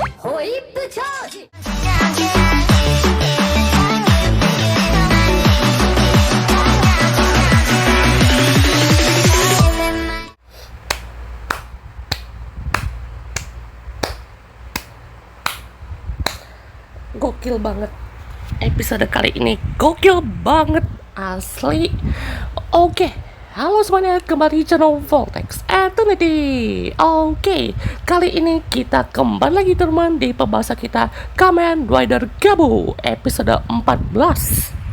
ホイップチャージ。Gokil banget episode kali ini, gokil banget asli. Oke, halo semuanya, kembali di channel Vortex Eternity. Oke, kali ini kita kembali lagi teman di pembahasan kita Kamen Rider Gabu episode 14.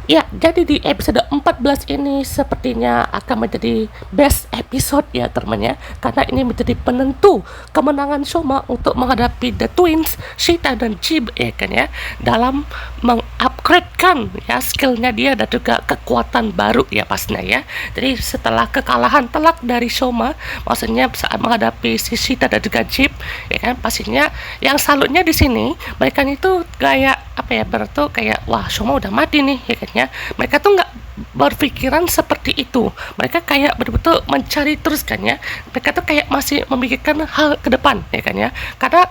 Ya, jadi di episode 14 ini sepertinya akan menjadi best episode ya teman-teman, karena ini menjadi penentu kemenangan Shoma untuk menghadapi The Twins, Shita dan Chib ya kan ya, dalam mengupgradekan ya skillnya dia dan juga kekuatan baru ya pastinya ya. Jadi setelah kekalahan telak dari Shoma, maksudnya saat menghadapi si Shita dan juga Chib ya kan, pastinya yang salutnya di sini mereka itu kayak apa ya, berarti kayak wah Shoma udah mati nih ya kan ya. Mereka tuh nggak berpikiran seperti itu, mereka kayak betul-betul mencari terus kan ya. Mereka tuh kayak masih memikirkan hal ke depan ya kan ya, karena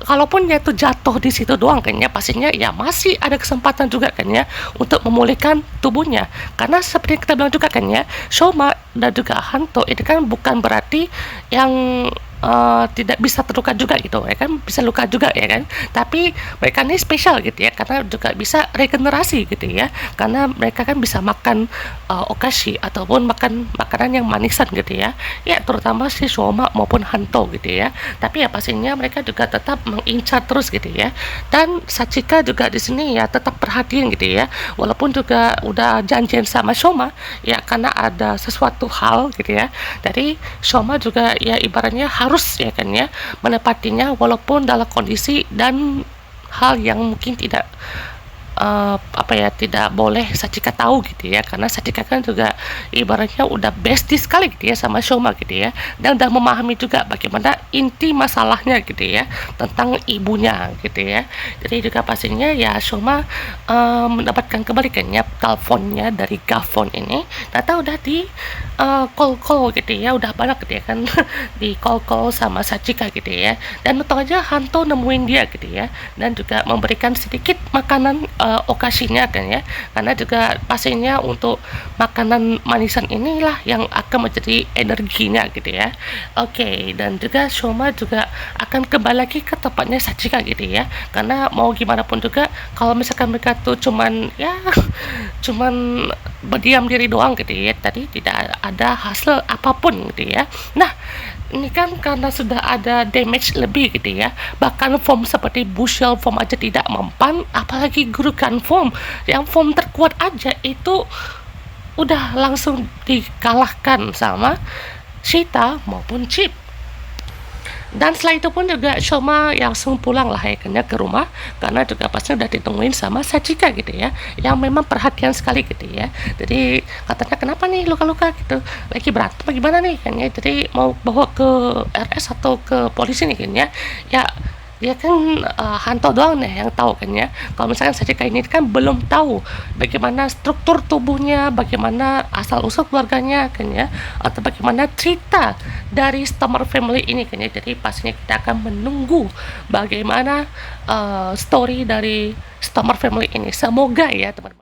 kalaupun dia tuh jatuh di situ doang kan ya, pastinya ya masih ada kesempatan juga kan ya untuk memulihkan tubuhnya. Karena seperti yang kita bilang juga kan ya, Shoma dan juga Hanto itu kan bukan berarti yang tidak bisa terluka juga gitu ya kan, bisa luka juga ya kan, tapi mereka ini spesial gitu ya, karena juga bisa regenerasi gitu ya, karena mereka kan bisa makan okashi ataupun makan makanan yang manisan gitu ya, ya terutama si Shoma maupun Hanto gitu ya. Tapi ya pastinya mereka juga tetap mengincar terus gitu ya, dan Sachika juga di sini ya tetap perhatian gitu ya, walaupun juga udah janjian sama Shoma ya, karena ada sesuatu hal gitu ya. Jadi Shoma juga ya ibaratnya harus ya kan ya menepatinya, walaupun dalam kondisi dan hal yang mungkin tidak tidak boleh Sachika tahu gitu ya, karena Sachika kan juga ibaratnya udah bestie sekali gitu ya sama Shoma gitu ya, dan udah memahami juga bagaimana inti masalahnya gitu ya tentang ibunya gitu ya. Jadi juga pastinya ya Shoma mendapatkan kembali kan ya teleponnya dari Gafon ini, ternyata udah di call gitu ya, udah banyak gitu ya kan di call sama Sachika gitu ya, dan untung aja Hanto nemuin dia gitu ya, dan juga memberikan sedikit makanan okasinya kan ya, karena juga pastinya untuk makanan manisan inilah yang akan menjadi energinya gitu ya. Oke, dan juga Shoma juga akan kembali lagi ke tempatnya Sachika gitu ya, karena mau gimana pun juga kalau misalkan mereka tuh cuman berdiam diri doang gitu ya, tadi tidak ada hasil apapun gitu ya. Nah, ini kan karena sudah ada damage lebih gitu ya, bahkan form seperti Bushel form aja tidak mempan, apalagi Gurukan form yang form terkuat aja itu udah langsung dikalahkan sama Shita maupun Chip. Dan setelah itu pun juga Shoma langsung pulang lah ya kan ya ke rumah, karena juga pasti udah ditungguin sama Sachika gitu ya, yang memang perhatian sekali gitu ya. Jadi katanya kenapa nih luka-luka gitu, lagi berantem apa gimana nih kan ya, jadi mau bawa ke RS atau ke polisi nih kan ya. Ya dia kan Hanto doang nih yang tahu kan ya, kalau misalkan Sachika ini kan belum tahu bagaimana struktur tubuhnya, bagaimana asal usul keluarganya kan ya, atau bagaimana cerita dari Stormer family ini kan ya. Jadi pastinya kita akan menunggu bagaimana story dari Stormer family ini, semoga ya teman-teman.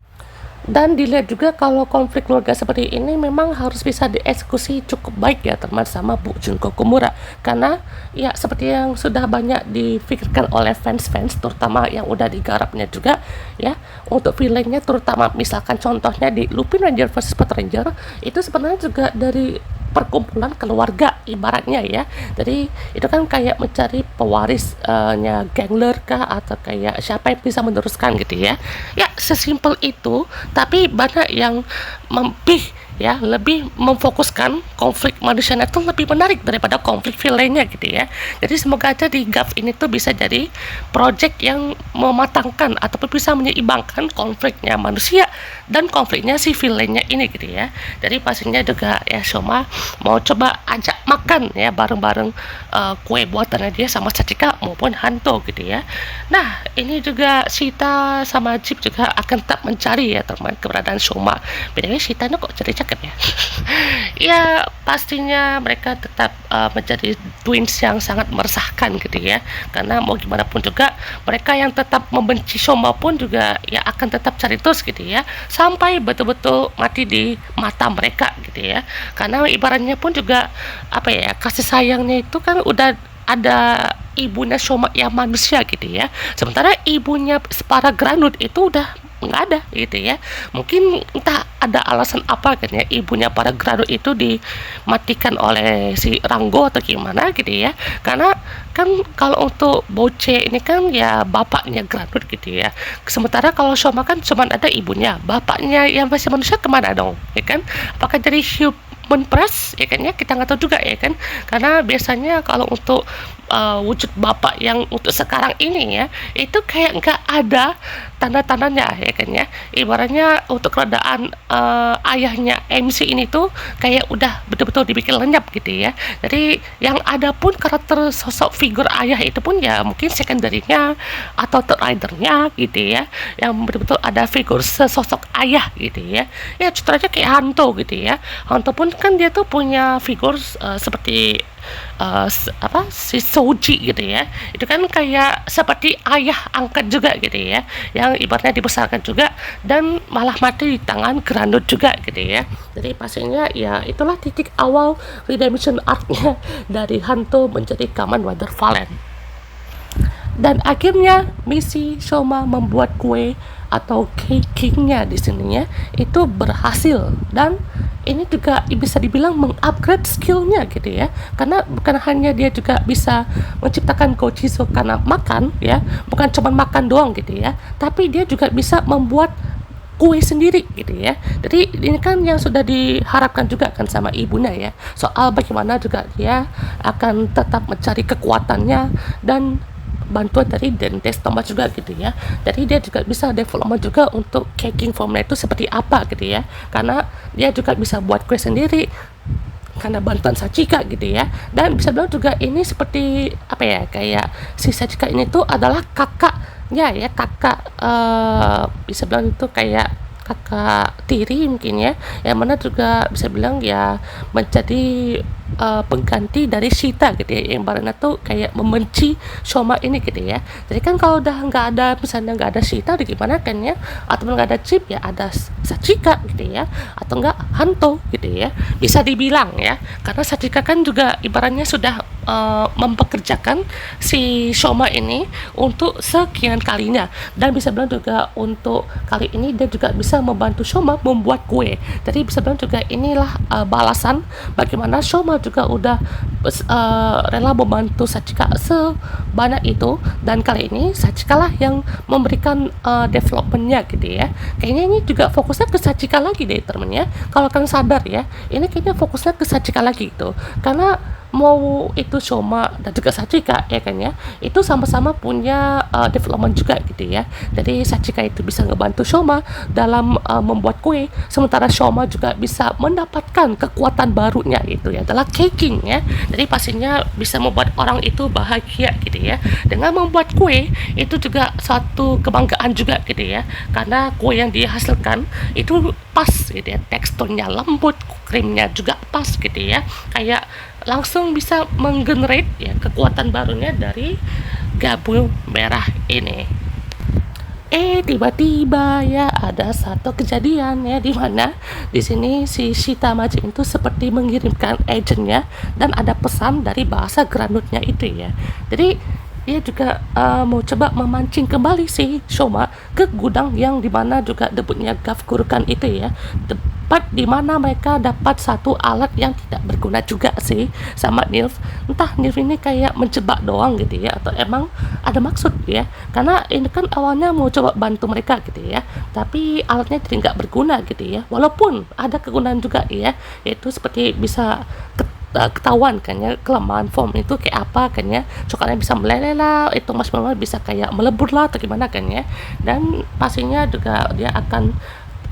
Dan dilihat juga kalau konflik keluarga seperti ini memang harus bisa dieksekusi cukup baik ya teman sama Bu Junko Komura, karena ya seperti yang sudah banyak difikirkan oleh fans-fans, terutama yang udah digarapnya juga ya untuk villainnya, terutama misalkan contohnya di Lupin Ranger vs Pet Ranger, itu sebenarnya juga dari perkumpulan keluarga ibaratnya ya. Jadi itu kan kayak mencari pewarisnya Gangler kah, atau kayak siapa yang bisa meneruskan gitu ya. Ya sesimpel itu, tapi banyak yang lebih memfokuskan konflik manusianya itu lebih menarik daripada konflik villainnya gitu ya. Jadi semoga aja di GAF ini tuh bisa jadi project yang mematangkan ataupun bisa menyeimbangkan konfliknya manusia dan konfliknya si villainnya ini gitu ya. Jadi pastinya juga ya Shoma mau coba ajak makan ya bareng-bareng kue buatannya dia sama Sachika maupun Hanto gitu ya. Nah ini juga Shita sama Chip juga akan tetap mencari ya teman keberadaan Shoma. Bedanya Shita kok cerita kan ya. Ya pastinya mereka tetap menjadi twins yang sangat meresahkan gitu ya, karena mau gimana pun juga mereka yang tetap membenci Shoma pun juga ya akan tetap cari terus gitu ya, sampai betul-betul mati di mata mereka gitu ya. Karena ibaratnya pun juga apa ya, kasih sayangnya itu kan udah ada ibunya Shoma yang manusia gitu ya, sementara ibunya para Granut itu udah nggak ada gitu ya. Mungkin entah ada alasan apa kan ya, ibunya para Granut itu dimatikan oleh si Ranggo atau gimana gitu ya. Karena kan kalau untuk Boce ini kan ya bapaknya Granut gitu ya, sementara kalau Shoma kan cuma ada ibunya, bapaknya yang masih manusia kemana dong ya kan? Apakah jadi human press ya kan ya, kita nggak tahu juga ya kan, karena biasanya kalau untuk wujud bapak yang untuk sekarang ini ya, itu kayak nggak ada tanda-tandanya ya kan ya. Ibaratnya untuk keadaan ayahnya MC ini tuh kayak udah betul-betul dibikin lenyap gitu ya. Jadi yang ada pun karakter sosok figur ayah itu pun ya mungkin secondary-nya atau third rider-nya gitu ya, yang betul-betul ada figur sesosok ayah gitu ya. Ya contohnya kayak Hanto gitu ya. Hanto pun kan dia tuh punya figur seperti si Soji gitu ya, itu kan kayak seperti ayah angkat juga gitu ya, yang ibaratnya dibesarkan juga dan malah mati di tangan Granut juga gitu ya. Jadi pastinya ya itulah titik awal redemption arc-nya dari Hanto menjadi Kamen Rider Valen. Dan akhirnya misi Shoma membuat kue atau cake-nya di sininya itu berhasil, dan ini juga bisa dibilang mengupgrade skillnya gitu ya, karena bukan hanya dia juga bisa menciptakan gochizo karena makan ya, bukan cuma makan doang gitu ya, tapi dia juga bisa membuat kue sendiri gitu ya. Jadi ini kan yang sudah diharapkan juga kan sama ibunya ya, soal bagaimana juga dia akan tetap mencari kekuatannya dan bantuan dari Dentes Thomas juga gitu ya. Jadi dia juga bisa development juga untuk caking formnya itu seperti apa gitu ya, karena dia juga bisa buat kue sendiri karena bantuan Sachika gitu ya. Dan bisa bilang juga ini seperti apa ya, kayak si Sachika ini tuh adalah kakaknya ya, kakak bisa bilang itu kayak kakak tiri mungkin ya, yang mana juga bisa bilang ya menjadi pengganti dari Shita gitu ya, yang barunya tuh kayak membenci Shoma ini gitu ya. Jadi kan kalau udah nggak ada, misalnya nggak ada Shita udah gimana kan ya, atau nggak ada Chip ya ada Sachika gitu ya, atau nggak Hanto gitu ya, bisa dibilang ya, karena Sachika kan juga ibaratnya sudah mempekerjakan si Shoma ini untuk sekian kalinya, dan bisa bilang juga untuk kali ini dia juga bisa membantu Shoma membuat kue. Jadi bisa bilang juga inilah balasan bagaimana Shoma juga udah rela membantu Sachika sebanyak itu, dan kali ini Sachika lah yang memberikan developmentnya gitu ya. Kayaknya ini juga fokusnya ke Sachika lagi deh temennya, kalau kalian sadar ya, ini kayaknya fokusnya ke Sachika lagi gitu, karena mau itu Shoma dan juga Sachika ya kan ya, itu sama-sama punya development juga gitu ya. Jadi Sachika itu bisa ngebantu Shoma dalam membuat kue, sementara Shoma juga bisa mendapatkan kekuatan barunya itu ya adalah caking ya. Jadi pastinya bisa membuat orang itu bahagia gitu ya. Dengan membuat kue itu juga suatu kebanggaan juga gitu ya, karena kue yang dihasilkan itu pas gitu ya, teksturnya lembut, krimnya juga pas gitu ya, kayak langsung bisa menggenerate ya kekuatan barunya dari gabung merah ini. Tiba-tiba ya ada satu kejadian ya, di mana di sini si Shitamaji itu seperti mengirimkan agentnya dan ada pesan dari bahasa Granutnya itu ya. Jadi dia juga mau coba memancing kembali si Shoma ke gudang yang dimana juga debutnya Gav Kurukan itu ya, tepat dimana mereka dapat satu alat yang tidak berguna juga sih sama Nilf. Entah Nilf ini kayak menjebak doang gitu ya, atau emang ada maksud ya, karena ini kan awalnya mau coba bantu mereka gitu ya, tapi alatnya jadi nggak berguna gitu ya, walaupun ada kegunaan juga ya, yaitu seperti bisa ketahuan kan ya kelemahan form itu kayak apa kan ya, coklatnya bisa meleleh lah, itu marshmallow bisa kayak melebur lah atau gimana kan ya, dan pastinya juga dia akan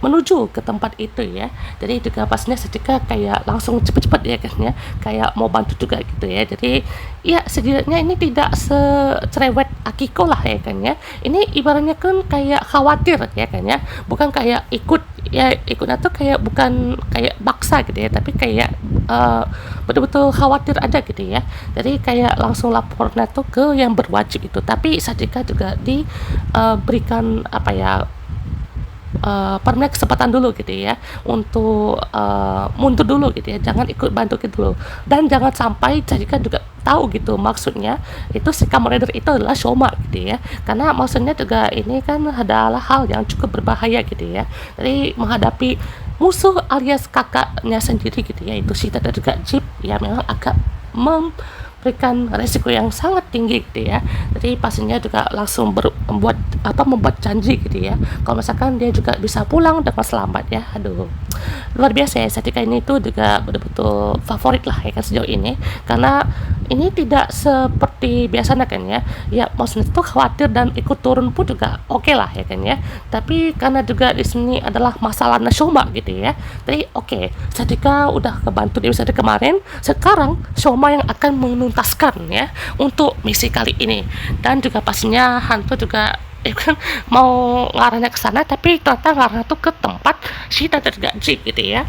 menuju ke tempat itu ya. Jadi juga pastinya setika kayak langsung cepet-cepet ya kan ya, kayak mau bantu juga gitu ya. Jadi ya setidaknya ini tidak secerewet Akiko lah ya kan ya. Ini ibaratnya kan kayak khawatir ya kan ya, bukan kayak ikutnya tuh kayak bukan kayak baksa gitu ya, tapi kayak betul-betul khawatir aja gitu ya. Jadi kayak langsung lapornya tuh ke yang berwajib itu, tapi Sadika juga diberikan apa ya, permen kesempatan dulu gitu ya untuk mundur dulu gitu ya, jangan ikut bantu gitu dulu, dan jangan sampai Sadika juga tahu gitu maksudnya itu si Kamen Rider itu adalah Shoma gitu ya, karena maksudnya juga ini kan adalah hal yang cukup berbahaya gitu ya. Jadi menghadapi musuh alias kakaknya sendiri gitu ya, itu Shita dan juga Jeep ya, memang agak memberikan resiko yang sangat tinggi gitu ya. Jadi pastinya juga langsung membuat janji gitu ya, kalau misalkan dia juga bisa pulang dengan selamat ya. Aduh, luar biasa ya, Sadika ini tuh juga betul-betul favorit lah ya kan sejauh ini, karena ini tidak seperti biasanya kan ya. Ya maksudnya itu khawatir dan ikut turun pun juga oke lah ya kan ya, tapi karena juga di sini adalah masalah Shoma gitu ya. Jadi Sadika udah kebantu di episode kemarin, sekarang Shoma yang akan menuntaskan ya untuk misi kali ini. Dan juga pastinya hantu juga kan mau ngarahnya ke sana, tapi ternyata ngarahnya tuh ke tempat Shita dan juga Jeep gitu ya.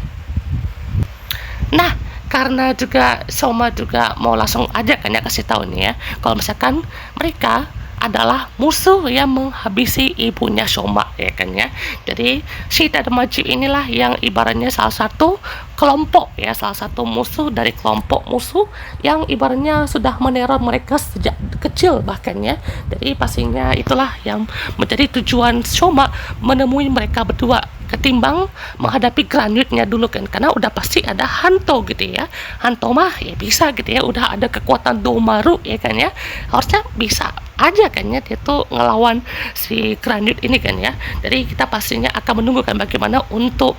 Nah, karena juga Soma juga mau langsung aja kan ya kasih tahu nih ya, kalau misalkan mereka adalah musuh yang menghabisi ibunya Soma ya kan ya. Jadi Shita dan Jeep inilah yang ibaratnya salah satu kelompok ya, salah satu musuh dari kelompok musuh yang ibaratnya sudah meneror mereka sejak kecil bahkan ya. Jadi pastinya itulah yang menjadi tujuan Soma menemui mereka berdua, ketimbang menghadapi Granite-nya dulu kan, karena udah pasti ada Hanto gitu ya. Hanto mah ya bisa gitu ya, udah ada kekuatan Domaru ya kan ya, harusnya bisa aja kan ya dia tuh ngelawan si Granite ini kan ya. Jadi kita pastinya akan menunggu kan bagaimana untuk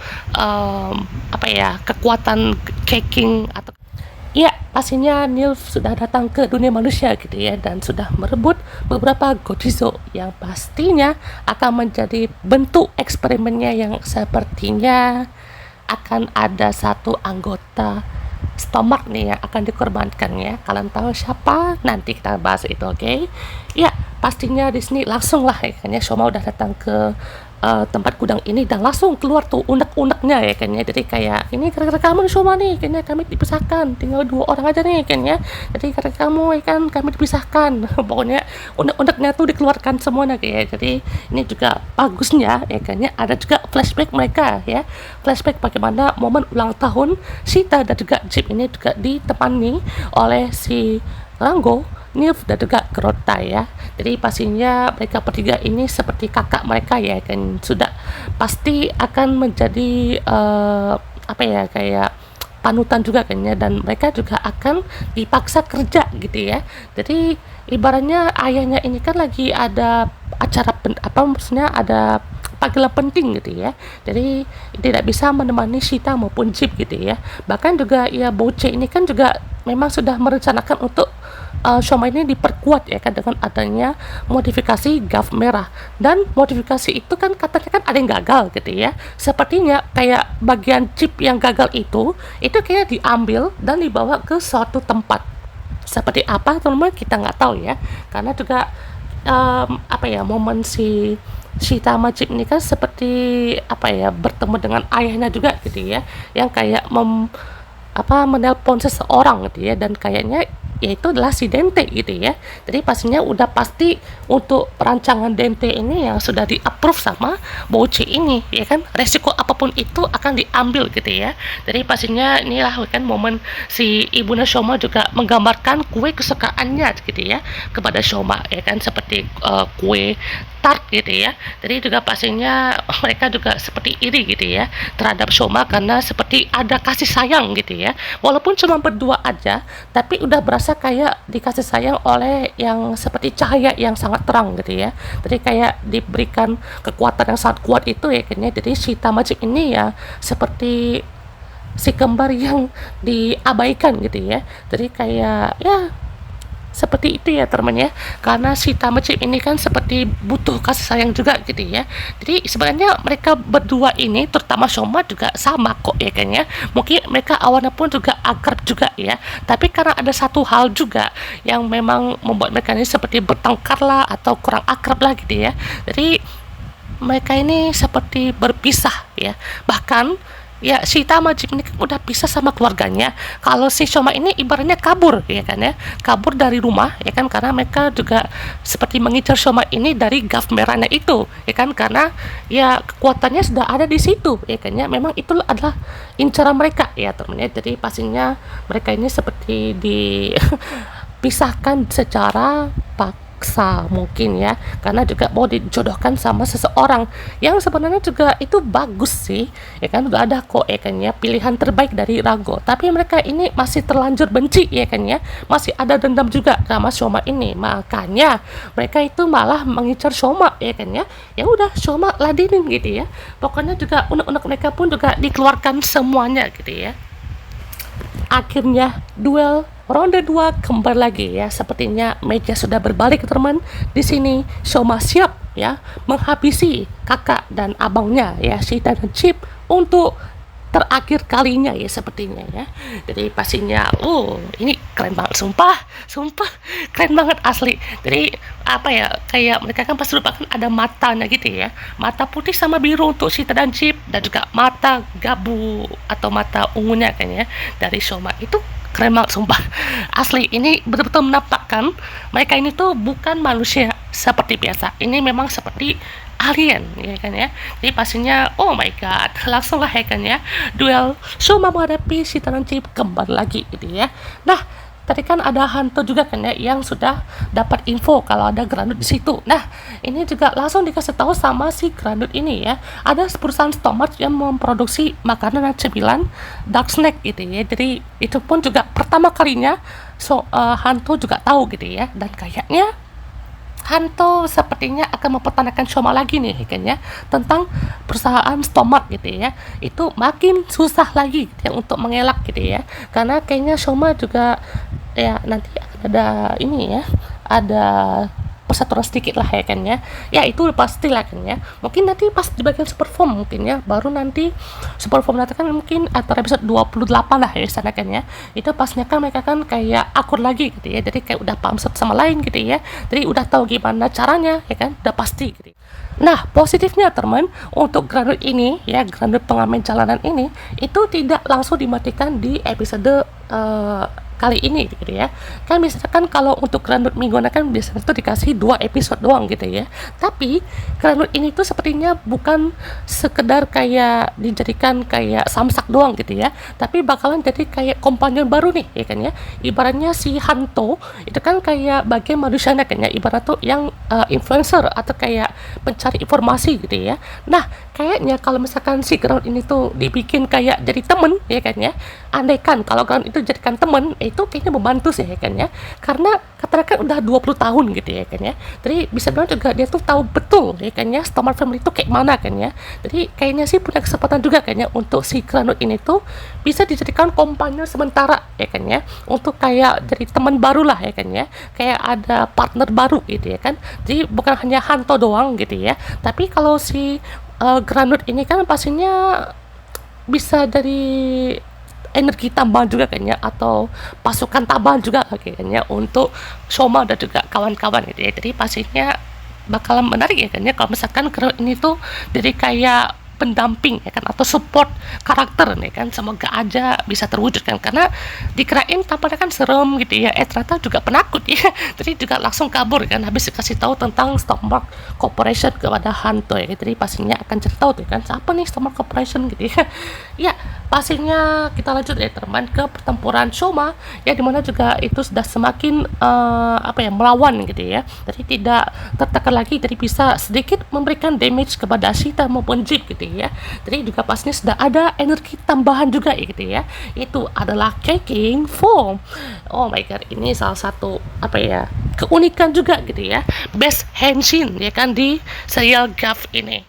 apa ya, kekuatan Keking atau ya, pastinya Nilf sudah datang ke dunia manusia gitu ya, dan sudah merebut beberapa Gojizo yang pastinya akan menjadi bentuk eksperimennya, yang sepertinya akan ada satu anggota Stomach nih yang akan dikorbankan ya. Kalian tahu siapa? Nanti kita bahas itu, oke? Ya, pastinya di sini langsung lah ya kan ya, Shoma udah datang ke tempat gudang ini dan langsung keluar tuh unek-uneknya ya kan ya. Jadi kayak ini gara-gara kamu Shoma nih kayaknya kami dipisahkan, tinggal 2 orang aja nih kan ya. Jadi gara-gara kamu ya kan kami dipisahkan. Pokoknya unek-uneknya tuh dikeluarkan semuanya kayak. Jadi ini juga bagusnya ya kan ya, ada juga flashback mereka ya, flashback bagaimana momen ulang tahun Shita dan juga Jeep ini juga ditemani oleh si Rango, Nilf dan juga Gerota ya. Jadi pastinya mereka bertiga ini seperti kakak mereka ya kan, sudah pasti akan menjadi apa ya, kayak panutan juga kan ya, dan mereka juga akan dipaksa kerja gitu ya. Jadi ibaratnya ayahnya ini kan lagi ada acara maksudnya ada panggilan penting gitu ya, jadi tidak bisa menemani Shita maupun Jeep gitu ya. Bahkan juga ya Boce ini kan juga memang sudah merencanakan untuk Shoma ini diperkuat ya kan dengan adanya modifikasi Gav merah, dan modifikasi itu kan katanya kan ada yang gagal gitu ya. Sepertinya kayak bagian chip yang gagal itu kayak diambil dan dibawa ke suatu tempat. Seperti apa teman-teman kita nggak tahu ya, karena juga apa ya, momen si Shita sama Jeep ini kan seperti apa ya, bertemu dengan ayahnya juga gitu ya, yang kayak menelpon seseorang gitu ya, dan kayaknya yaitu adalah si Dente gitu ya. Jadi pastinya udah pasti untuk perancangan Dente ini yang sudah di-approve sama Boce ini ya kan, resiko apapun itu akan diambil gitu ya. Jadi pastinya inilah kan momen si Ibuna Shoma juga menggambarkan kue kesukaannya gitu ya kepada Shoma ya kan, seperti kue tart gitu ya. Jadi juga pastinya mereka juga seperti iri gitu ya terhadap Shoma, karena seperti ada kasih sayang gitu ya, walaupun cuma berdua aja tapi udah berasa kayak dikasih sayang oleh yang seperti cahaya yang sangat terang gitu ya. Jadi kayak diberikan kekuatan yang sangat kuat itu ya kayaknya. Jadi Shita Majik ini ya seperti si kembar yang diabaikan gitu ya. Jadi kayak ya seperti itu ya teman ya, karena si Tamajip ini kan seperti butuh kasih sayang juga gitu ya. Jadi sebenarnya mereka berdua ini, terutama Shoma juga sama kok ya kan ya. Mungkin mereka awalnya pun juga akrab juga ya, tapi karena ada satu hal juga yang memang membuat mereka ini seperti bertengkar lah atau kurang akrab lah gitu ya. Jadi mereka ini seperti berpisah ya. Bahkan ya si Tamajip ini kan udah pisah sama keluarganya. Kalau si Shoma ini ibaratnya kabur ya kan ya, kabur dari rumah ya kan, karena mereka juga seperti mengincar Shoma ini dari gaf merahnya itu ya kan, karena ya kekuatannya sudah ada di situ ya kan ya. Memang itu adalah incaran mereka ya teman-teman. Jadi pastinya mereka ini seperti dipisahkan secara paksa mungkin ya, karena juga mau dijodohkan sama seseorang yang sebenarnya juga itu bagus sih ya kan, udah ada kok ya kan ya pilihan terbaik dari Rago, tapi mereka ini masih terlanjur benci ya kan ya, masih ada dendam juga sama Shoma ini, makanya mereka itu malah mengincar Shoma ya kan ya. Ya udah Shoma ladenin gitu ya, pokoknya juga unek-unek mereka pun juga dikeluarkan semuanya gitu ya. Akhirnya duel ronde 2 kembali lagi ya. Sepertinya meja sudah berbalik teman. Di sini Shoma siap ya menghabisi kakak dan abangnya ya, Shita dan Chip, untuk terakhir kalinya ya sepertinya ya. Jadi pastinya ini keren banget, sumpah keren banget asli. Jadi apa ya, kayak mereka kan pasti lupa kan ada matanya gitu ya, mata putih sama biru untuk Shita dan Chip, dan juga mata gabu atau mata ungunya kan ya dari Shoma. Itu keren banget sumpah asli. Ini betul-betul menampakkan mereka ini tuh bukan manusia seperti biasa, ini memang seperti alien ya kan ya. Jadi pastinya oh my god, langsung lah ya kan ya duel Shoma menghadapi Shita dan Chip kembali lagi gitu ya. Nah tadi kan ada hantu juga kan ya yang sudah dapat info kalau ada Granut di situ. Nah ini juga langsung dikasih tahu sama si Granut ini ya, ada perusahaan Stomach yang memproduksi makanan cemilan dark snack gitu ya. Jadi itu pun juga pertama kalinya hantu juga tahu gitu ya, dan kayaknya hantu sepertinya akan mempertanyakan Shoma lagi nih kan ya tentang perusahaan Stomach gitu ya. Itu makin susah lagi gitu ya untuk mengelak gitu ya, karena kayaknya Shoma juga ya nanti akan ada ini ya, ada persatuan sedikit lah ya kan ya. Ya itu pasti lah kan ya, mungkin nanti pas di bagian super form mungkin ya, baru nanti super form nanti kan mungkin antara episode 28 lah ya sana kan ya. Itu pasnya kan mereka kan kayak akur lagi gitu ya, jadi kayak udah paham satu sama lain gitu ya, jadi udah tahu gimana caranya ya kan, udah pasti gitu. Nah positifnya teman, untuk Granut ini ya, Granut pengamen jalanan ini itu tidak langsung dimatikan di episode kali ini gitu ya. Kan misalkan kalau untuk Granut mingguan kan biasanya tuh dikasih 2 episode doang gitu ya, tapi Granut ini tuh sepertinya bukan sekedar kayak dijadikan kayak samsak doang gitu ya, tapi bakalan jadi kayak kompanion baru nih ya kan ya. Ibaratnya si Hanto itu kan kayak bagian manusianya kan ya, ibarat tuh yang influencer atau kayak pencari informasi gitu ya. Nah kayaknya kalau misalkan si Granut ini tuh dibikin kayak jadi temen ya kan ya, andaikan kalau Granut itu jadikan temen, itu kayaknya membantu sih ya kan ya, karena katanya kan udah 20 tahun gitu ya kan ya. Jadi bisa bilang juga dia tuh tahu betul ya kan ya Stomach family itu kayak mana kan ya. Jadi kayaknya sih punya kesempatan juga kayaknya untuk si Granut ini tuh bisa dijadikan kompanyon sementara ya kan ya, untuk kayak jadi teman baru lah ya kan ya, kayak ada partner baru gitu ya kan. Jadi bukan hanya Hanto doang gitu ya, tapi kalau si Granut ini kan pastinya bisa dari energi tambahan juga kayaknya, atau pasukan tambahan juga kayaknya untuk Shoma dan juga kawan-kawan gitu ya. Jadi pastinya bakalan menarik ya kayaknya kalau misalkan Granut ini tuh jadi kayak pendamping ya kan, atau support karakter nih kan. Semoga aja bisa terwujud kan, karena dikirain tampaknya kan serem gitu ya, ternyata juga penakut ya. Jadi juga langsung kabur kan habis dikasih tahu tentang Stomach Corporation kepada Hanto ya. Jadi pastinya akan cari tahu tuh kan siapa nih Stomach Corporation gitu ya. Ya pastinya kita lanjut ya teman ke pertempuran Shoma ya, dimana juga itu sudah semakin melawan gitu ya. Jadi tidak tertekan lagi, jadi bisa sedikit memberikan damage kepada Shita maupun Chip gitu ya. Jadi juga pastinya sudah ada energi tambahan juga ya gitu ya, itu adalah Keking Form. Oh my god, ini salah satu keunikan juga gitu ya, best henshin ya kan di serial GAF ini.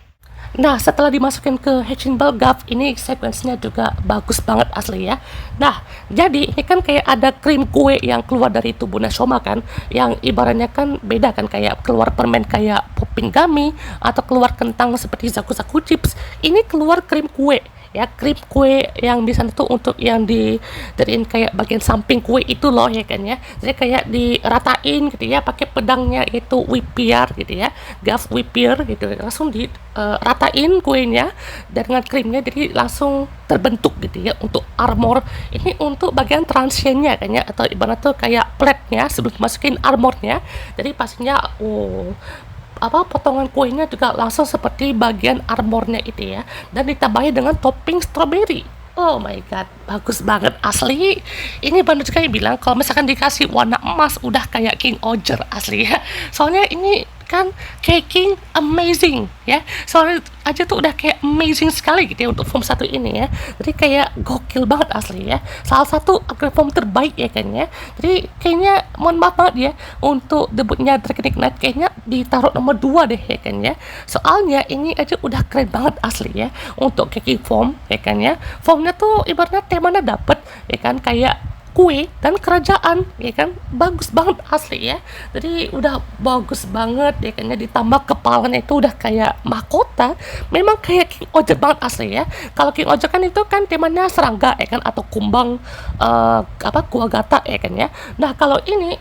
Nah, setelah dimasukin ke hatching ball Gav, ini sequence-nya juga bagus banget asli ya. Nah, jadi ini kan kayak ada krim kue yang keluar dari tubuhnya Shoma kan, yang ibaratnya kan beda kan, kayak keluar permen kayak popping gummy atau keluar kentang seperti zaku-zaku chips. Ini keluar krim kue ya, krim kue yang di sana tuh untuk yang dijadiin kayak bagian samping kue itu loh ya kan ya. Jadi kayak diratain gitu ya pakai pedangnya itu whippier gitu ya, Gav whippier gitu, langsung ratain kuenya dengan krimnya, jadi langsung terbentuk gitu ya untuk armor. Ini untuk bagian transiennya kan ya, atau ibarat tuh kayak plate-nya sebelum masukin armornya. Jadi pastinya potongan kuenya juga langsung seperti bagian armornya itu ya, dan ditambahi dengan topping strawberry. Oh my god, bagus banget asli. Ini bener kayak bilang kalau misalkan dikasih warna emas udah kayak King Oger asli ya. Soalnya ini kan kayak King amazing ya. Soalnya aja tuh udah kayak amazing sekali gitu ya untuk form 1 ini ya. Jadi kayak gokil banget asli ya. Salah satu upgrade form terbaik ya kan ya. Jadi kayaknya mohon maaf banget ya untuk debutnya Dragon Ignite kayaknya ditaruh nomor 2 deh ya kan ya. Soalnya ini aja udah keren banget asli ya untuk King form ya kan ya. Formnya tuh ibaratnya temanya dapet ya kan, kayak kue dan kerajaan ya kan, bagus banget asli ya. Jadi udah bagus banget ya kan ya, ditambah kepalanya itu udah kayak mahkota, memang kayak King Oger banget asli ya. Kalau King Oger kan itu kan temanya serangga ya kan, atau kumbang kuagata ya kan ya. Nah kalau ini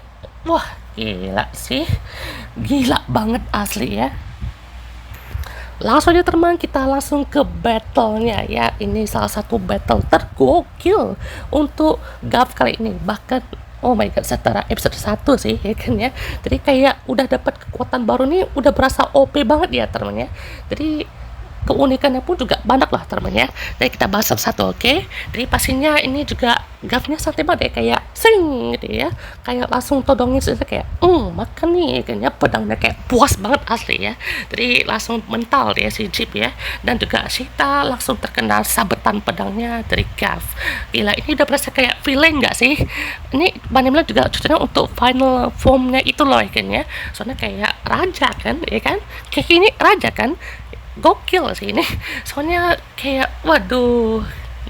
wah gila sih, gila banget asli ya. Langsung aja teman, kita langsung ke battle-nya ya. Ini salah satu battle tergokil untuk Gav kali ini. Bahkan oh my god, setara episode 1 sih ya kan ya. Jadi kayak udah dapat kekuatan baru nih, udah berasa OP banget ya teman ya. Jadi keunikannya pun juga banyak lah teman-teman ya. Jadi kita bahas satu-satu, oke? Jadi pastinya ini juga Gavnya santai banget ya, kayak sing gitu ya, kayak langsung todongin saja kayak makan nih kayaknya, pedangnya kayak puas banget asli ya. Jadi langsung mental ya si Jeep ya, dan juga Sita langsung terkena sabetan pedangnya dari Gav. Gila, ini udah berasa kayak villain nggak sih? Ini Banimla juga cocoknya untuk final formnya itu loh ya kan ya. Soalnya kayak raja kan ya kan, kayak ini raja kan, gokil sih ini. Soalnya kayak waduh,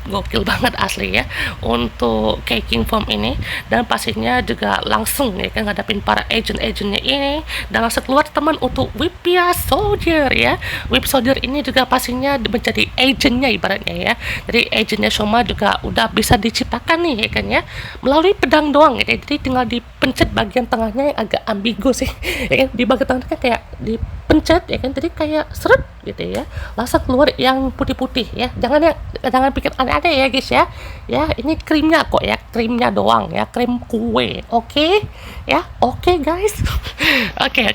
gokil banget asli ya untuk King form ini. Dan pastinya juga langsung ya kan ngadapin para agent-agentnya ini, dan langsung keluar teman untuk Whippia Soldier ya. Whip Soldier ini juga pastinya menjadi agentnya ibaratnya ya. Jadi agentnya Shoma juga udah bisa diciptakan nih ya kan ya, melalui pedang doang ya. Jadi tinggal dipencet bagian tengahnya yang agak ambigu sih ya kan, di bagian tengahnya kan kayak dipencet ya kan, jadi kayak seret gitu ya, langsung keluar yang putih-putih ya. Jangan pikir aneh-aneh ya guys ya. Ya ini krimnya kok ya, krimnya doang ya, krim kue. Oke ya, oke guys. Oke.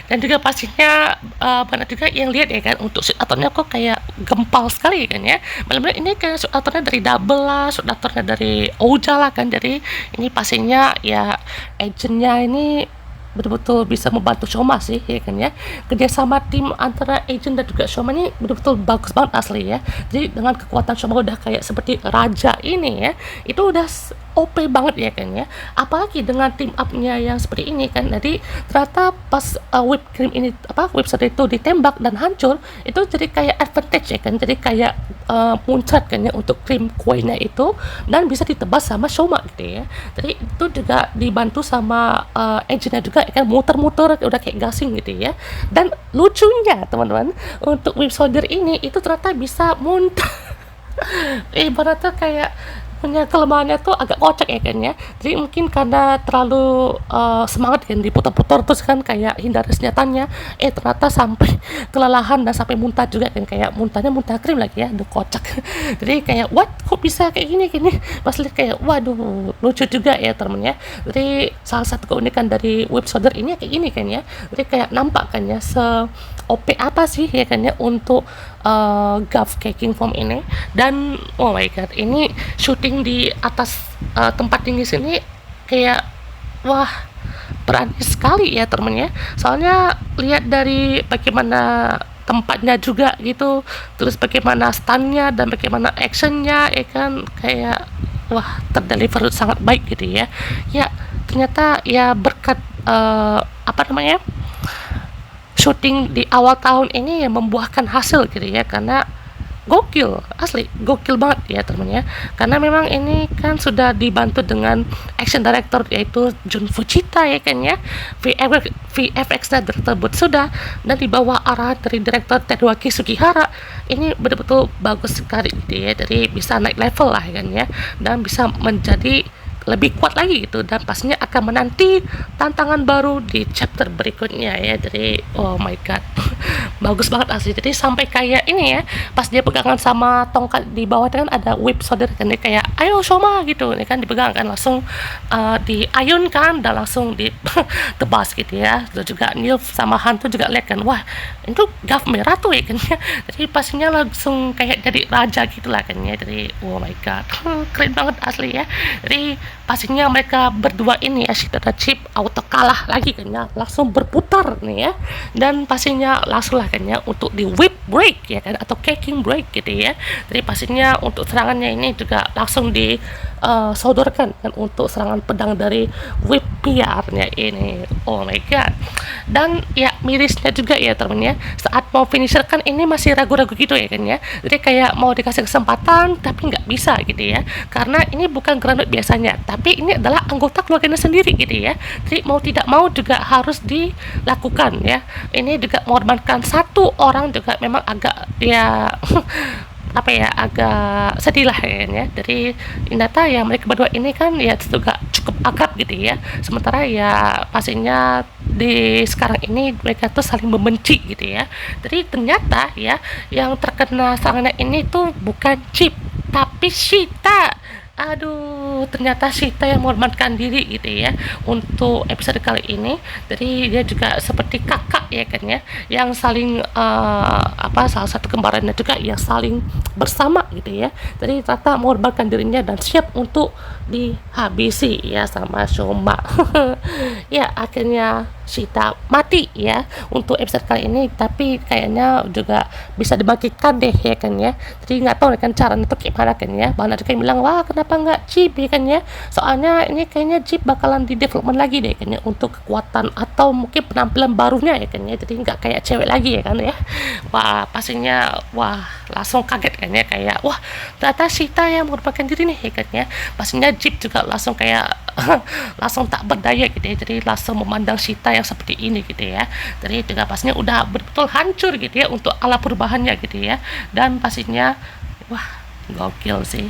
Dan juga pastinya banyak juga yang lihat ya kan, untuk shoot aturnya kok kayak gempal sekali kan ya. Benar-benar ini kayak shoot aturnya dari double lah, shoot aturnya dari Ouja lah kan. Jadi ini pastinya ya agentnya ini betul-betul bisa membantu Shoma sih ya kan ya. Kerjasama tim antara agent dan juga Shoma ini betul-betul bagus banget asli ya. Jadi dengan kekuatan Shoma udah kayak seperti raja ini ya, itu udah OP banget ya kan ya. Apalagi dengan team up-nya yang seperti ini kan. Jadi ternyata pas whip cream ini website itu ditembak dan hancur, itu jadi kayak advantage ya kan. Jadi kayak muncrat kan ya untuk krim kuenya itu, dan bisa ditebas sama Shoma gitu ya. Jadi itu juga dibantu sama agentnya juga ya kan, muter-muter udah kayak gasing gitu ya. Dan lucunya teman-teman, untuk Whip Soldier ini itu ternyata bisa muntah. Ibaratnya kayak punya kelemahannya tuh agak kocak ya kan ya. Jadi mungkin karena terlalu semangat kan, diputar-putar terus kan kayak hindari senjatanya, ternyata sampai kelelahan dan sampai muntah juga kan, kayak muntahnya muntah krim lagi ya. Aduh kocak. Jadi kayak what, kok bisa kayak gini pas lihat kayak waduh, lucu juga ya temen ya. Jadi salah satu keunikan dari Whip Soldier ini kayak gini kan ya. Jadi kayak nampak kan ya se OP apa sih ya kan ya untuk Gav King form ini. Dan oh my god, ini shooting di atas tempat tinggi sini kayak wah, berani sekali ya temennya. Soalnya lihat dari bagaimana tempatnya juga gitu, terus bagaimana stunnya dan bagaimana actionnya ya kan, kayak wah, terdeliver sangat baik gitu ya. Ya ternyata ya berkat syuting di awal tahun ini ya membuahkan hasil gitu ya, karena gokil, asli gokil banget ya temennya, karena memang ini kan sudah dibantu dengan action director yaitu Jun Fujita ya kan ya. VFX-nya tersebut sudah, dan di bawah arahan dari direktur Teruaki Sugihara. Ini betul-betul bagus sekali gitu ya, jadi bisa naik level lah ya kan ya, dan bisa menjadi lebih kuat lagi gitu, dan pastinya akan menanti tantangan baru di chapter berikutnya ya. Jadi oh my god bagus banget asli. Jadi sampai kayak ini ya, pas dia pegangan sama tongkat di bawah kan ada whip soldier kan, dia kayak ayo Shoma gitu, ini kan dipegang kan langsung diayunkan dan langsung ditebas gitu ya. Terus juga Nilf sama Hantu juga lihat kan, wah itu Gav merah tuh ya kan ya. Jadi pastinya langsung kayak jadi raja gitulah kan ya. Jadi oh my god keren banget asli ya. Jadi pastinya mereka berdua ini ya, Shita dan Chip auto kalah lagi kan ya, langsung berputar nih ya, dan pastinya langsung lah kan ya untuk di whip break ya kan, atau kicking break gitu ya. Jadi pastinya untuk serangannya ini juga langsung disodorkan kan untuk serangan pedang dari whip PR-nya ini. Oh my god. Dan ya mirisnya juga ya temennya, saat mau finisher kan ini masih ragu-ragu gitu ya kan ya. Jadi kayak mau dikasih kesempatan tapi nggak bisa gitu ya, karena ini bukan Grounded biasanya, tapi ini adalah anggota keluarganya sendiri gitu ya. Jadi mau tidak mau juga harus dilakukan ya. Ini juga mengorbankan satu orang juga memang agak ya apa ya, agak sedih lah ya. Dari Hinata ya, mereka berdua ini kan ya juga cukup akrab gitu ya, sementara ya pastinya di sekarang ini mereka tuh saling membenci gitu ya. Jadi ternyata ya yang terkena serangannya ini tuh bukan Chip tapi Shita. Aduh, ternyata Shita yang mengorbankan diri gitu ya untuk episode kali ini. Jadi dia juga seperti kakak ya kan ya, yang saling salah satu kembarannya juga yang saling bersama gitu ya. Jadi ternyata mengorbankan dirinya dan siap untuk dihabisi ya sama Shoma. Ya akhirnya Shita mati ya untuk episode kali ini, tapi kayaknya juga bisa dibangkitkan deh ya kan ya. Jadi nggak tahu kan caranya itu gimana kan ya. Banyak juga yang bilang wah kenapa nggak Chip ya kan ya, soalnya ini kayaknya Chip bakalan di development lagi deh kan ya untuk kekuatan atau mungkin penampilan barunya ya kan ya, jadi nggak kayak cewek lagi ya kan ya. Wah pastinya wah langsung kaget kan ya, kayak wah ternyata Shita yang merupakan diri nih ya kan ya. Pastinya Chip juga langsung kayak langsung tak berdaya gitu ya, jadi langsung memandang Shita yang seperti ini gitu ya. Jadi juga pastinya udah betul hancur gitu ya untuk ala perubahannya gitu ya, dan pastinya wah gokil sih.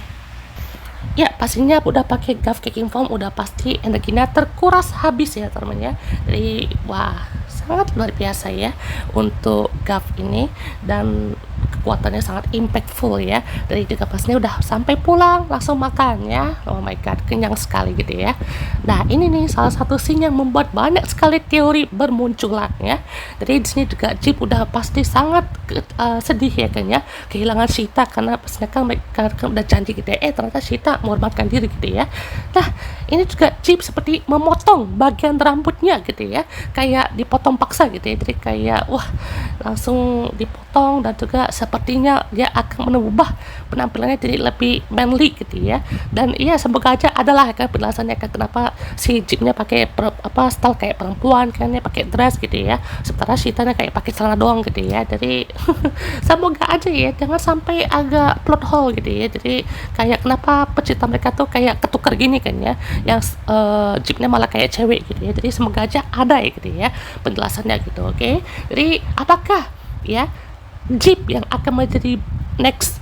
Ya pastinya udah pakai Gav Kicking Form udah pasti energinya terkuras habis ya teman-teman ya. Jadi wah sangat luar biasa ya untuk Gav ini, dan kekuatannya sangat impactful ya. Dari juga pastinya udah sampai pulang langsung makan ya. Oh my god kenyang sekali gitu ya. Nah ini nih salah satu scene yang membuat banyak sekali teori bermunculan ya. Jadi di sini juga Chip udah pasti sangat sedih ya kan ya, kehilangan Shita, karena pastinya kan mereka kan udah janji gitu ya, ternyata Shita mengorbankan diri gitu ya. Nah ini juga Chip seperti memotong bagian rambutnya gitu ya, kayak dipotong paksa gitu ya. Jadi kayak wah langsung dipotong, dan juga sepertinya dia akan mengubah penampilannya jadi lebih manly gitu ya. Dan iya semoga aja adalah kan penjelasannya kan kenapa si Chipnya pakai style kayak perempuan kan ya, pakai dress gitu ya, sementara Shita kayak pakai celana doang gitu ya. Jadi semoga aja ya jangan sampai agak plot hole gitu ya. Jadi kayak kenapa pecinta mereka tuh kayak ketukar gini kan ya, yang Jeepnya malah kayak cewek gitu ya. Jadi semoga aja ada ya gitu ya penjelasannya gitu. Oke. Jadi apakah ya Jeep yang akan menjadi next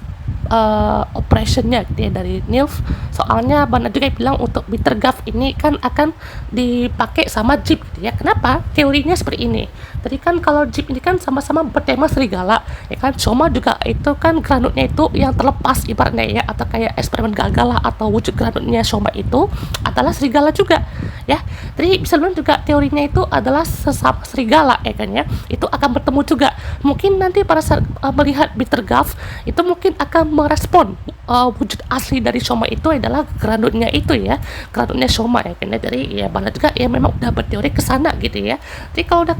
operationnya gitu ya dari Nilf? Soalnya banyak juga yang bilang untuk Bitter Gav ini kan akan dipakai sama Jeep gitu ya. Kenapa? Teorinya seperti ini. Tadi kan kalau Jeep ini kan sama-sama bertema serigala ya kan, Shoma juga itu kan granutnya itu yang terlepas ibaratnya ya, atau kayak eksperimen gagal lah, atau wujud granutnya Shoma itu adalah serigala juga ya. Jadi bisa bilang juga teorinya itu adalah sesama serigala ya kan ya, itu akan bertemu juga. Mungkin nanti pada saat melihat Bitter Gav itu mungkin akan merespon wujud asli dari Shoma itu adalah granutnya itu ya, granutnya Shoma ya kan ya. Jadi ya banyak juga ya memang udah berteori ke sana gitu ya. Jadi kalau udah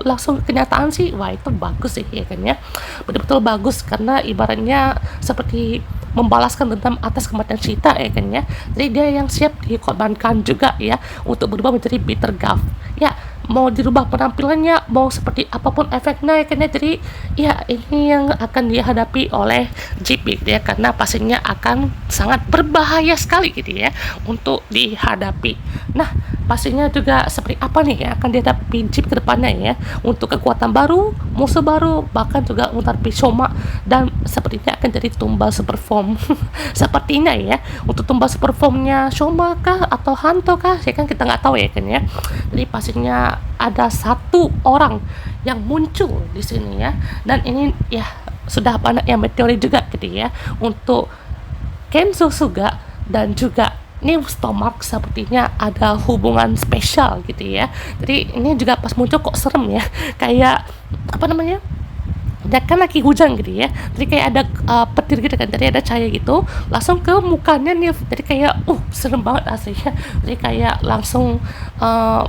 langsung kenyataan sih wah itu bagus sih ya kan ya, betul-betul bagus, karena ibaratnya seperti membalaskan dendam atas kematian Cheetah ya kan ya. Jadi dia yang siap dikorbankan juga ya untuk berubah menjadi Bitter Guff ya. Mau dirubah penampilannya, mau seperti apapun efeknya ya kan ya. Jadi ya ini yang akan dihadapi oleh Jeep gitu ya, karena pastinya akan sangat berbahaya sekali gitu ya untuk dihadapi. Nah pastinya juga seperti apa nih ya akan dihadapi Jeep ke depannya ya, untuk kekuatan baru, musuh baru, bahkan juga menghadapi Shoma, dan sepertinya akan jadi tumbal super form sepertinya ya, untuk tumbal super formnya Shoma kah atau Hanto kah ya kan, kita nggak tahu ya kan ya. Jadi pastinya ada satu orang yang muncul di sini ya, dan ini ya sudah banyak yang meteori juga gitu ya untuk Kenzo Suga dan juga New Stomach, sepertinya ada hubungan spesial gitu ya. Jadi ini juga pas muncul kok serem ya, kayak apa namanya, ya kan lagi hujan gitu ya, jadi kayak ada petir gitu kan, jadi ada cahaya gitu langsung ke mukanya nih, jadi kayak serem banget aslinya. Jadi kayak langsung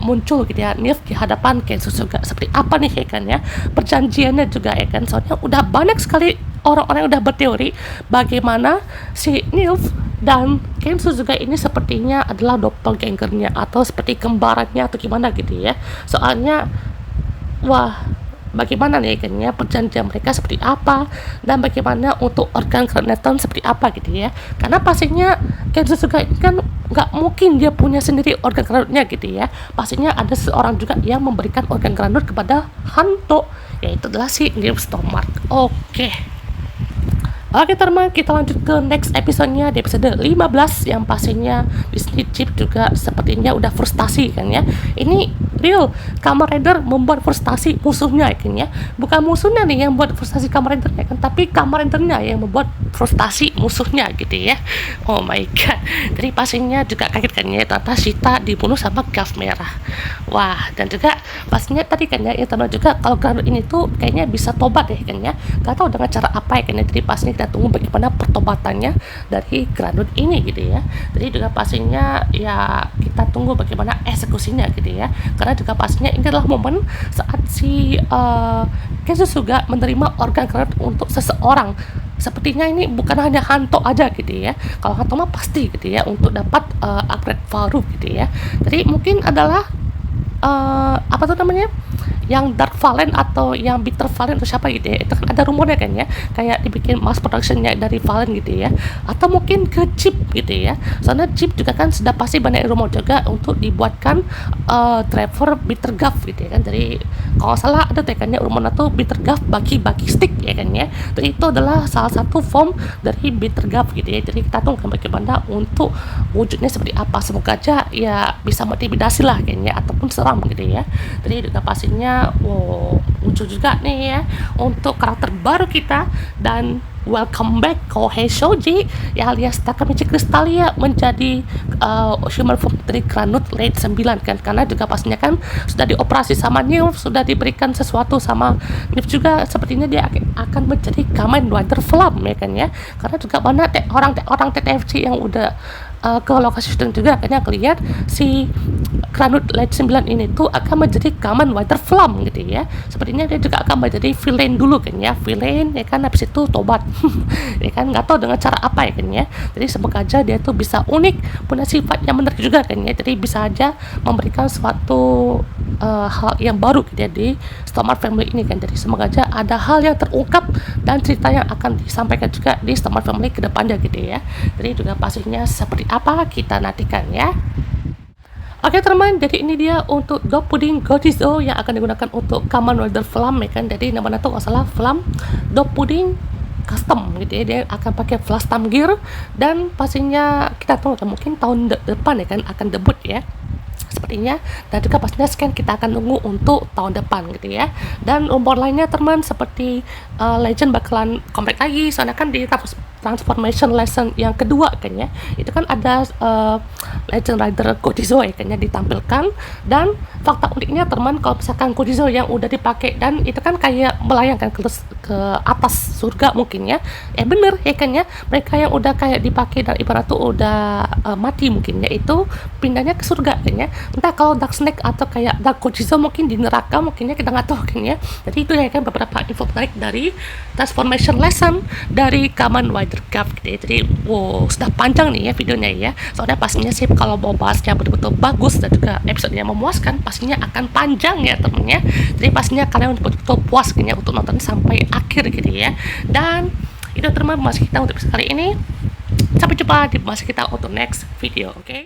muncul gitu ya Nif di hadapan Kenzo juga, seperti apa nih ya kan ya perjanjiannya juga ya kan. Soalnya udah banyak sekali orang-orang yang udah berteori bagaimana si Nif dan Kenzo juga ini sepertinya adalah doppelgangernya atau seperti kembarannya atau gimana gitu ya. Soalnya wah, bagaimana nih kan ya perjanjian mereka seperti apa, dan bagaimana untuk organ Granaton seperti apa gitu ya. Karena pastinya Kenzo juga ini kan nggak mungkin dia punya sendiri organ granatnya gitu ya, pastinya ada seorang juga yang memberikan organ granat kepada Hanto, yaitu adalah si New Stomach. Oke teman, kita lanjut ke next episode-nya di episode 15 yang pastinya Disney Chip juga sepertinya udah frustasi kan ya. Ini real, Kamen Rider membuat frustasi musuhnya kan ya. Bukan musuhnya nih yang buat frustasi Kamen Rider ya kan, tapi Kamen Ridernya yang membuat frustasi musuhnya gitu ya. Oh my god. Jadi pastinya juga kaget kan ya, ternyata Cheetah dibunuh sama Guff merah. Wah, dan juga pastinya tadi kan ya, teman juga kalau Granut ini tuh kayaknya bisa tobat ya kan ya. Gak tahu dengan cara apa ya kan ya. Jadi pastinya kita tunggu bagaimana pertobatannya dari Granut ini gitu ya. Jadi juga pastinya ya kita tunggu bagaimana eksekusinya gitu ya. Karena juga pastinya ini adalah momen saat si Kenzo Suga menerima organ Granut untuk seseorang. Sepertinya ini bukan hanya Hanto aja gitu ya. Kalau Hanto mah pasti gitu ya untuk dapat upgrade baru gitu ya. Jadi mungkin adalah apa tuh namanya, yang Dark Valen atau yang Bitter Valen atau siapa gitu ya. Itu kan ada rumornya kan ya, kayak dibikin mass productionnya dari Valen gitu ya, atau mungkin ke Chip gitu ya. Soalnya Chip juga kan sudah pasti banyak rumor juga untuk dibuatkan driver Bitter Guff gitu ya kan. Jadi kalau nggak salah ada tekannya rumornya tuh Bitter Guff bagi-bagi stick ya kan ya. Dan itu adalah salah satu form dari Bitter Guff gitu ya. Jadi kita tunggu bagaimana untuk wujudnya seperti apa. Semoga aja ya bisa motivasi lah kayaknya, ataupun seram gitu ya. Jadi juga pastinya muncul juga nih ya untuk karakter baru kita, dan welcome back Kohei Shoji ya alias Takemichi Crystallia menjadi human form dari Granut Late 9 kan, karena juga pastinya kan sudah dioperasi sama Nif, sudah diberikan sesuatu sama Nif juga, sepertinya dia akan menjadi Kamen Rider Flam ya kan ya. Karena juga banyak orang TTFC yang udah ke lokasi syuting juga akhirnya ngeliat si Granut Late 9 ini tuh akan menjadi Kamen Rider Flam gitu ya. Sepertinya dia juga akan menjadi villain dulu kan ya, villain ya kan, habis itu tobat ya kan, nggak tahu dengan cara apa ya kan ya. Jadi semoga aja dia tuh bisa unik, punya sifat yang menarik juga kan ya. Jadi bisa aja memberikan suatu hal yang baru gitu ya di Stomach Family ini kan. Jadi semoga aja ada hal yang terungkap dan cerita yang akan disampaikan juga di Stomach Family ke depannya gitu ya. Jadi juga pastinya seperti apa kita nantikan ya. Oke teman, jadi ini dia untuk Dog Pudding Godizo yang akan digunakan untuk Kamen Rider Flam ya kan. Jadi namanya tuh nggak salah Flam Dog Pudding Custom gitu ya. Dia akan pakai flash thumb gear, dan pastinya kita tunggu mungkin tahun depan ya kan akan debut ya sepertinya. Dan juga pastinya scan kita akan tunggu untuk tahun depan gitu ya. Dan rumor lainnya teman seperti Legend bakalan comeback lagi, soalnya kan di Transformation Lesson yang kedua kan ya, itu kan ada Legend Rider Godizo ya kan ya ditampilkan. Dan fakta uniknya teman, kalau misalkan Godizo yang udah dipakai dan itu kan kayak melayang kan ke ke atas surga mungkin ya. Bener ya kan ya, mereka yang udah kayak dipakai dan ibarat tuh udah mati mungkin ya, itu pindahnya ke surga kan ya. Entah kalau Dark Snake atau kayak Dark Kojizo mungkin di neraka mungkin ya, kita nggak tahu kan ya. Jadi itu ya kan beberapa info menarik dari transformation lesson dari Kamen Rider Cup gitu ya. Jadi wow, sudah panjang nih ya videonya ya, soalnya pastinya sih kalau mau bahasnya betul-betul bagus dan juga episodenya memuaskan pastinya akan panjang ya temennya. Jadi pastinya kalian betul-betul puas kan ya untuk nonton sampai akhir gitu ya. Dan itu teman bahas kita untuk episode kali ini. Sampai jumpa di bahas kita untuk next video, oke? Okay?